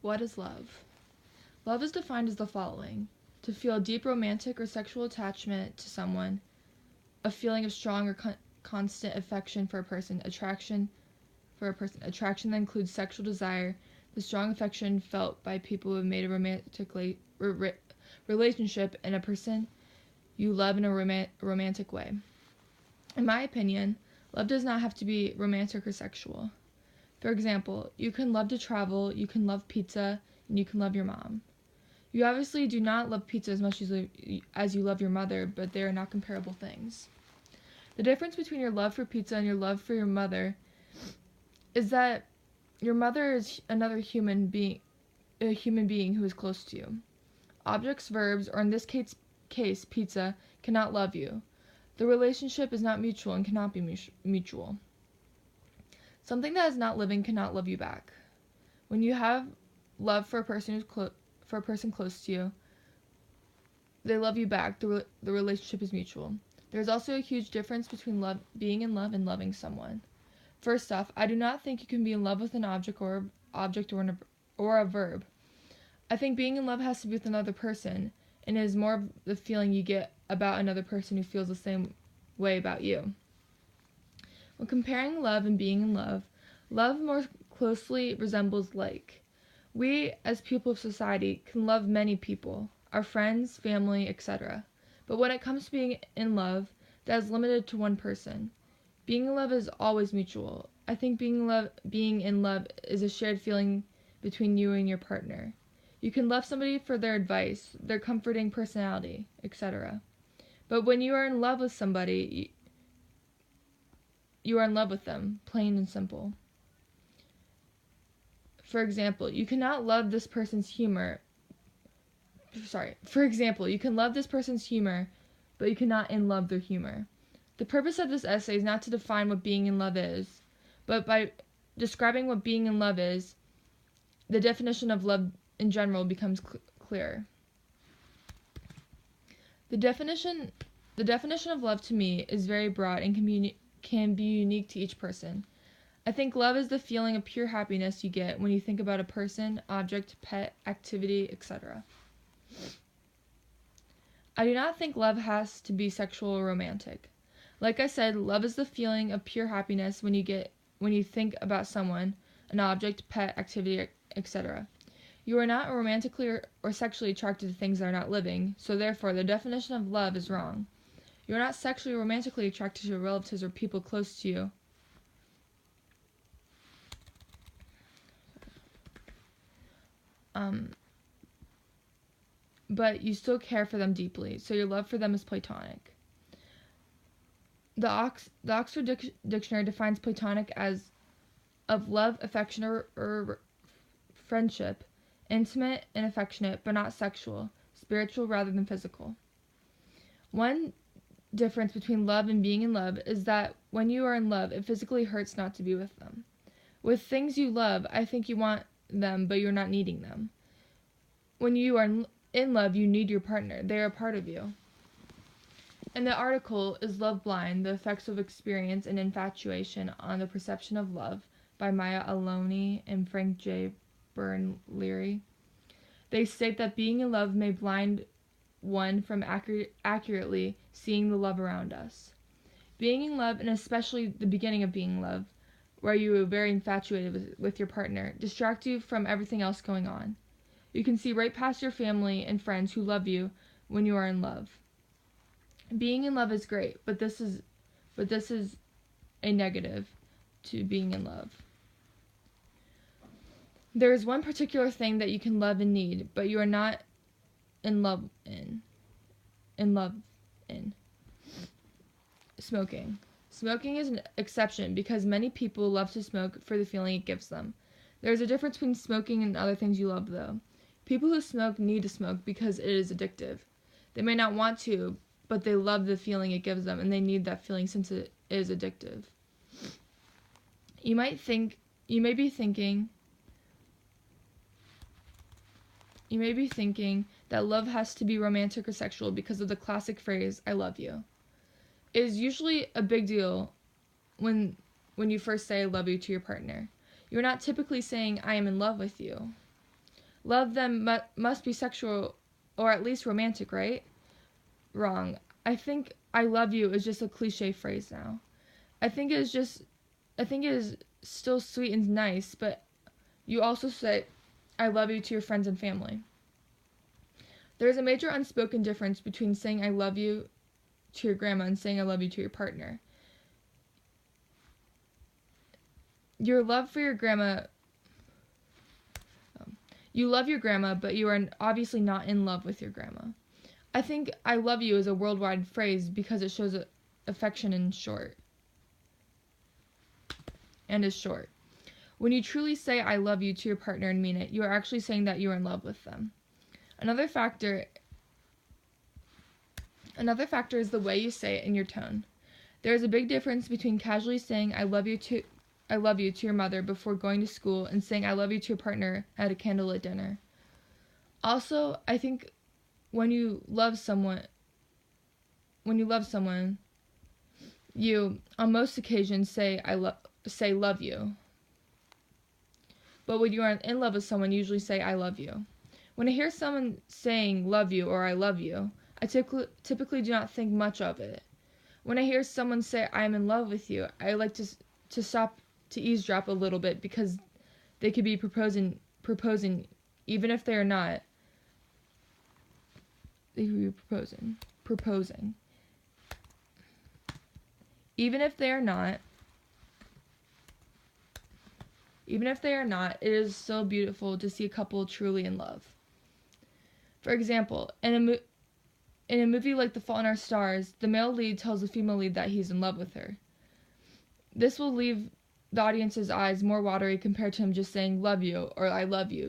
What is love? Love is defined as the following: to feel a deep romantic or sexual attachment to someone, a feeling of strong or constant affection for a person, attraction that includes sexual desire, the strong affection felt by people who have made a romantic relationship and a person you love in a romantic way. In my opinion, love does not have to be romantic or sexual. For example, you can love to travel, you can love pizza, and you can love your mom. You obviously do not love pizza as much as you love your mother, but they are not comparable things. The difference between your love for pizza and your love for your mother is that your mother is another human being who is close to you. Objects, verbs, or in this case pizza, cannot love you. The relationship is not mutual and cannot be mutual. Something that is not living cannot love you back. When you have love for a person close to you, they love you back. The relationship is mutual. There is also a huge difference between being in love and loving someone. First off, I do not think you can be in love with an object or a verb. I think being in love has to be with another person, and it is more of the feeling you get about another person who feels the same way about you. When comparing love and being in love, love more closely resembles like. We, as people of society, can love many people, our friends, family, etc. But when it comes to being in love, that is limited to one person. Being in love is always mutual. I think being in love is a shared feeling between you and your partner. You can love somebody for their advice, their comforting personality, etc. But when you are in love with somebody, you are in love with them, plain and simple. For example, you can love this person's humor, but you cannot in love their humor. The purpose of this essay is not to define what being in love is, but by describing what being in love is, the definition of love in general becomes clearer. The definition of love to me is very broad and can be unique to each person. I think love is the feeling of pure happiness you get when you think about a person, object, pet, activity, etc. I do not think love has to be sexual or romantic. Like I said, love is the feeling of pure happiness when you think about someone, an object, pet, activity, etc. You are not romantically or sexually attracted to things that are not living, so therefore the definition of love is wrong. You are not sexually or romantically attracted to your relatives or people close to you. But you still care for them deeply, so your love for them is platonic. The Oxford Dictionary defines platonic as of love, affection, or friendship, intimate and affectionate, but not sexual, spiritual rather than physical. One difference between love and being in love is that when you are in love, it physically hurts not to be with them. With things you love, I think you want them, but you're not needing them. When you are in love, you need your partner. They are a part of you. And the article is Love Blind, The Effects of Experience and Infatuation on the Perception of Love by Maya Aloni and Frank J. Byrne-Leary. They state that being in love may blind one from accurately seeing the love around us. Being in love, and especially the beginning of being in love, where you are very infatuated with your partner, distract you from everything else going on. You can see right past your family and friends who love you when you are in love. Being in love is great, but this is a negative to being in love. There is one particular thing that you can love and need, but you are not in love in. Smoking. Smoking is an exception because many people love to smoke for the feeling it gives them. There is a difference between smoking and other things you love, though. People who smoke need to smoke because it is addictive. They may not want to, but they love the feeling it gives them, and they need that feeling since it is addictive. You may be thinking that love has to be romantic or sexual because of the classic phrase, I love you. It is usually a big deal when you first say I love you to your partner. You're not typically saying I am in love with you. Love them must be sexual or at least romantic, right? Wrong. I think I love you is just a cliche phrase now. I think it is just I think it is still sweet and nice, but you also say I love you to your friends and family. There is a major unspoken difference between saying I love you to your grandma and saying I love you to your partner. Your love for your grandma You love your grandma, but you are obviously not in love with your grandma. I think I love you is a worldwide phrase because it shows affection and is short. When you truly say I love you to your partner and mean it, you are actually saying that you are in love with them. Another factor is the way you say it and your tone. There is a big difference between casually saying I love you to your mother before going to school and saying I love you to your partner at a candlelit dinner. Also, I think when you love someone, you on most occasions say love you. But when you are in love with someone, you usually say I love you. When I hear someone saying love you or I love you, I typically do not think much of it. When I hear someone say I am in love with you, I like to stop to eavesdrop a little bit because they could be proposing even if they are not. They could be proposing. Even if they are not, it is so beautiful to see a couple truly in love. For example, in a movie like The Fault in Our Stars, the male lead tells the female lead that he's in love with her. This will leave the audience's eyes more watery compared to him just saying love you or I love you.